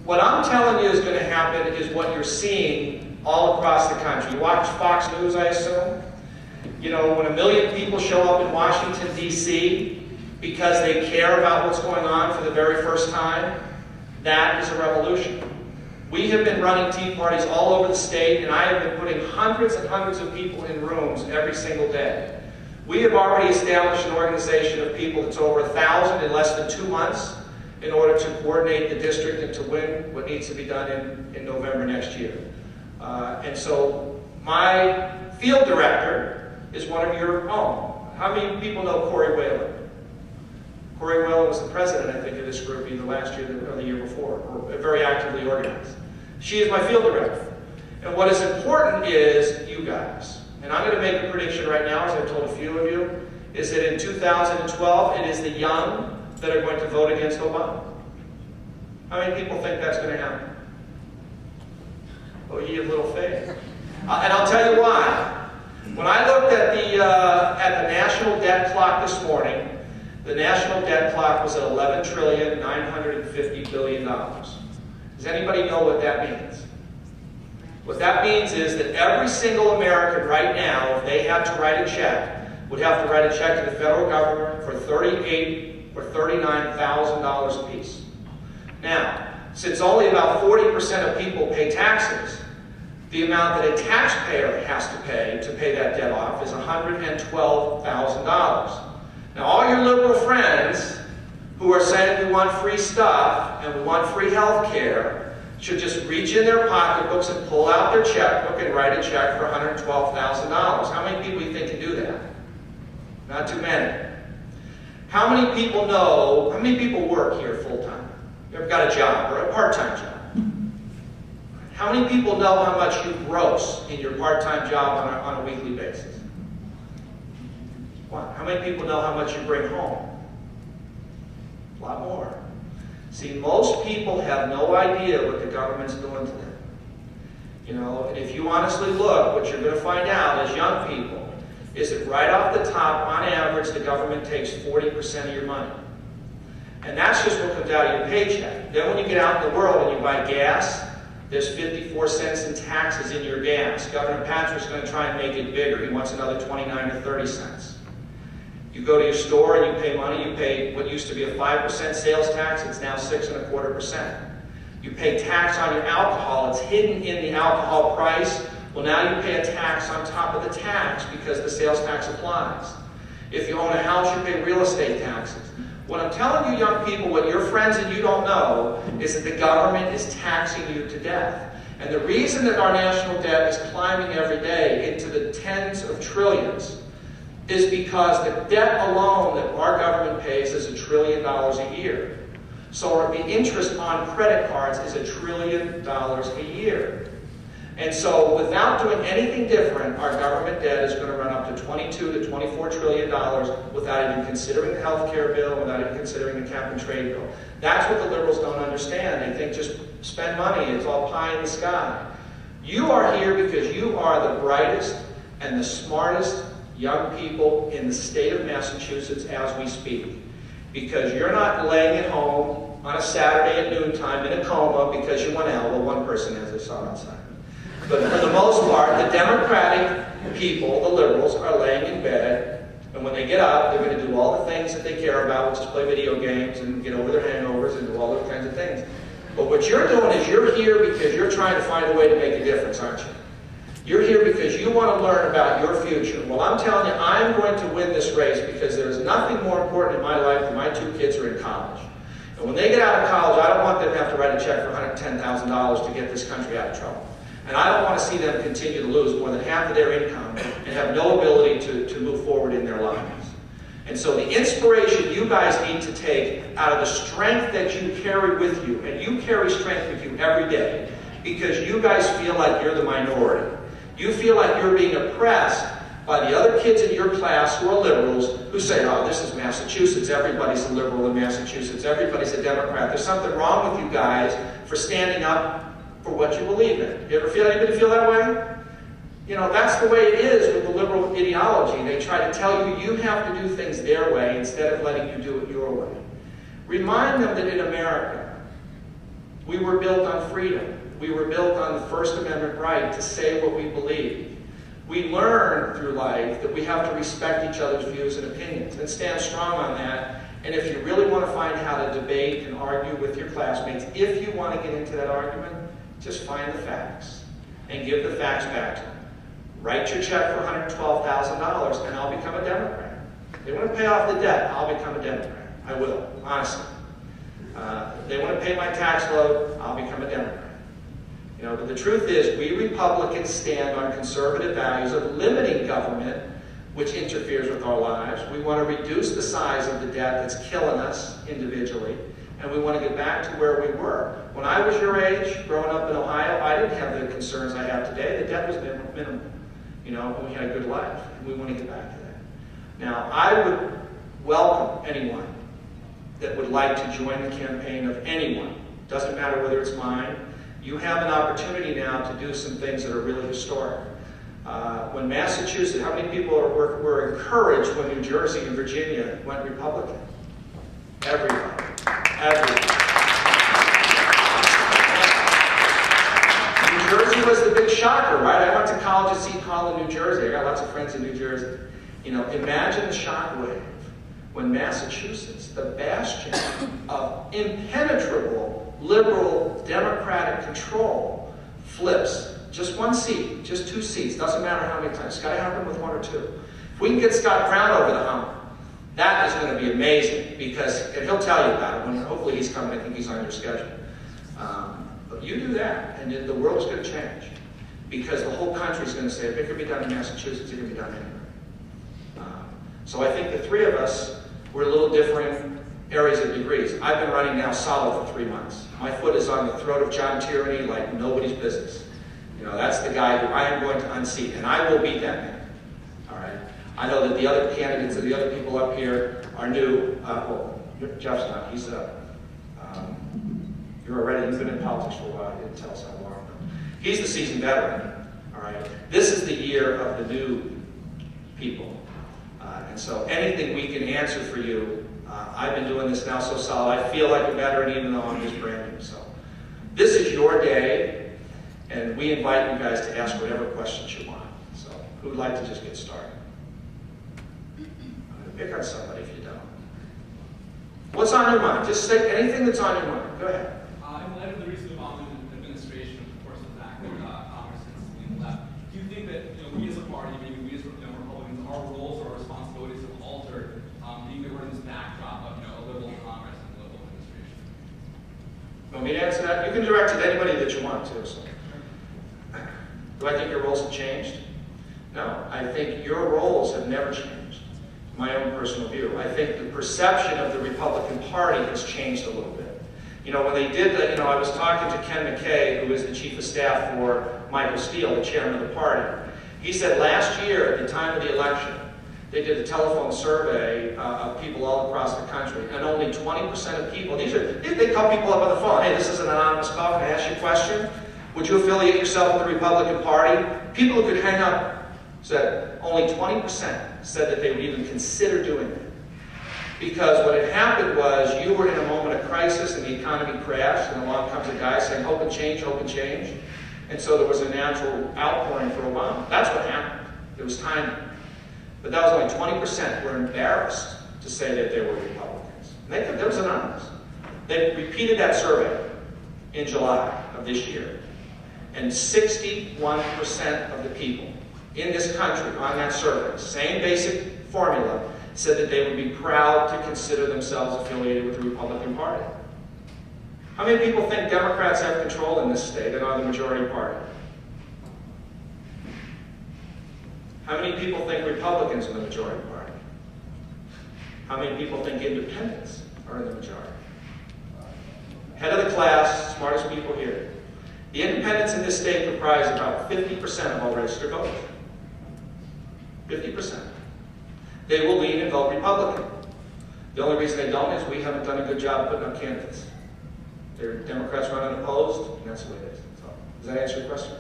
What I'm telling you is going to happen is what you're seeing all across the country. You watch Fox News, I assume? You know, when 1 million people show up in Washington, D.C. because they care about what's going on for the very first time, that is a revolution. We have been running tea parties all over the state, and I have been putting hundreds and hundreds of people in rooms every single day. We have already established an organization of people that's over 1,000 in less than 2 months in order to coordinate the district and to win what needs to be done in November next year. And so my field director is one of your own. How many people know Corey Whalen? Corey Whalen was the president, I think, of this group either last year or the year before, or very actively organized. She is my field director. And what is important is you guys. And I'm going to make a prediction right now, as I've told a few of you, is that in 2012, it is the young that are going to vote against Obama. How many people think that's going to happen? Oh, ye of little faith. And I'll tell you why. When I looked at the national debt clock this morning, the national debt clock was at $11,950 billion. Does anybody know what that means? What that means is that every single American right now, if they had to write a check, would have to write a check to the federal government for $38,000 or $39,000 apiece. Now, since only about 40% of people pay taxes, the amount that a taxpayer has to pay that debt off is $112,000. Now, all your liberal friends who are saying we want free stuff and we want free health care should just reach in their pocketbooks and pull out their checkbook and write a check for $112,000. How many people do you think can do that? Not too many. How many people know, how many people work here full-time? You ever got a job or a part-time job? How many people know how much you gross in your part-time job on a weekly basis? One. How many people know how much you bring home? A lot more. See, most people have no idea what the government's doing to them. You know, and if you honestly look, what you're going to find out as young people is that right off the top, on average, the government takes 40% of your money. And that's just what comes out of your paycheck. Then when you get out in the world and you buy gas, there's 54 cents in taxes in your gas. Governor Patrick's going to try and make it bigger. He wants another 29 to 30 cents. You go to your store and you pay money, you pay what used to be a 5% sales tax, it's now 6.25%. You pay tax on your alcohol, it's hidden in the alcohol price. Well, now you pay a tax on top of the tax because the sales tax applies. If you own a house, you pay real estate taxes. What I'm telling you young people, what your friends and you don't know, is that the government is taxing you to death. And the reason that our national debt is climbing every day into the tens of trillions is because the debt alone that our government pays is $1 trillion a year. So the interest on credit cards is $1 trillion a year. And so without doing anything different, our government debt is going to run up to $22 to $24 trillion without even considering the health care bill, without even considering the cap and trade bill. That's what the liberals don't understand. They think just spend money, it's all pie in the sky. You are here because you are the brightest and the smartest young people in the state of Massachusetts as we speak. Because you're not laying at home on a Saturday at noontime in a coma because you went out. Well, one person has, I saw outside. But for the most part, the Democratic people, the liberals, are laying in bed, and when they get up, they're going to do all the things that they care about, which is play video games and get over their hangovers and do all those kinds of things. But what you're doing is you're here because you're trying to find a way to make a difference, aren't you? You're here because you want to learn about your future. Well, I'm telling you, I'm going to win this race because there's nothing more important in my life than my 2 kids are in college. And when they get out of college, I don't want them to have to write a check for $110,000 to get this country out of trouble. And I don't want to see them continue to lose more than half of their income and have no ability to move forward in their lives. And so the inspiration you guys need to take out of the strength that you carry with you, and you carry strength with you every day, because you guys feel like you're the minority. You feel like you're being oppressed by the other kids in your class who are liberals who say, oh, this is Massachusetts, everybody's a liberal in Massachusetts, everybody's a Democrat. There's something wrong with you guys for standing up for what you believe in. You ever feel anybody feel that way? You know, that's the way it is with the liberal ideology. They try to tell you you have to do things their way instead of letting you do it your way. Remind them that in America, We were built on freedom. We were built on the First Amendment right to say what we believe. We learn through life that we have to respect each other's views and opinions and stand strong on that. And if you really want to find how to debate and argue with your classmates, if you want to get into that argument, just find the facts and give the facts back to them. Write your check for $112,000 and I'll become a Democrat. They want to pay off the debt, I'll become a Democrat. I will, honestly. They want to pay my tax load, I'll become a Democrat. You know, but the truth is, we Republicans stand on conservative values of limiting government, which interferes with our lives. We want to reduce the size of the debt that's killing us individually, and we want to get back to where we were. When I was your age, growing up in Ohio, I didn't have the concerns I have today. The debt was minimal, you know, and we had a good life, and we want to get back to that. Now, I would welcome anyone that would like to join the campaign of anyone. Doesn't matter whether it's mine. You have an opportunity now to do some things that are really historic. When Massachusetts, how many people were encouraged when New Jersey and Virginia went Republican? Everybody. Everybody. New Jersey was the big shocker, right? I went to college at Seton Hall in New Jersey. I got lots of friends in New Jersey. You know, imagine the shockwave when Massachusetts, the bastion of impenetrable liberal Democratic control, flips. Just one seat, just 2 seats, doesn't matter how many times. It's got to happen with 1 or 2. If we can get Scott Brown over the hump, that is going to be amazing, because, and he'll tell you about it when hopefully he's coming. I think he's on your schedule. But you do that, and the world's going to change, because the whole country's going to say, if it can be done in Massachusetts, it can be done anywhere. So I think the 3 of us, we're a little different areas of degrees. I've been running now solid for 3 months. My foot is on the throat of John Tyranny like nobody's business. You know, that's the guy who I am going to unseat, and I will beat that man. All right. I know that the other candidates and the other people up here are new. Well, Jeff's not. He's you've been in politics for a while. You didn't tell us how long. He's the seasoned veteran. All right. This is the year of the new people, and so anything we can answer for you. I've been doing this now so solid. I feel like a veteran even though I'm just brand new. So this is your day, and we invite you guys to ask whatever questions you want. So who would like to just get started? I'm going to pick on somebody if you don't. What's on your mind? Just say anything that's on your mind. Go ahead. In light of the recent Obama administration, of course, the fact that Congress has leaned left, do you think that we as a party, maybe we as Republicans, our roles or responsibilities have altered, being that we're in this backdrop of a liberal Congress and a liberal administration? Want me to answer that? You can direct it to anybody that you want to. So. Do I think your roles have changed? No. I think your roles have never changed. My own personal view. I think the perception of the Republican Party has changed a little bit. You know, when they did that, I was talking to Ken McKay, who is the chief of staff for Michael Steele, the chairman of the party. He said last year, at the time of the election, they did a telephone survey of people all across the country, and only 20% of people, they call people up on the phone, hey, this is an anonymous call, can I ask you a question? Would you affiliate yourself with the Republican Party? People who could hang up said only 20% said that they would even consider doing it. Because what had happened was you were in a moment of crisis and the economy crashed, and along comes a guy saying, hope and change, hope and change. And so there was a natural outpouring for Obama. That's what happened. It was timing. But that was only 20% were embarrassed to say that they were Republicans. And that was anonymous. They repeated that survey in July of this year. And 61% of the people in this country on that survey, same basic formula, said that they would be proud to consider themselves affiliated with the Republican Party. How many people think Democrats have control in this state and are the majority party? How many people think Republicans are the majority party? How many people think independents are in the majority? Head of the class, smartest people here. The independents in this state comprise about 50% of all registered voters. 50%. They will lean and vote Republican. The only reason they don't is we haven't done a good job putting up candidates. Democrats run unopposed, and that's the way it is. So, does that answer your question?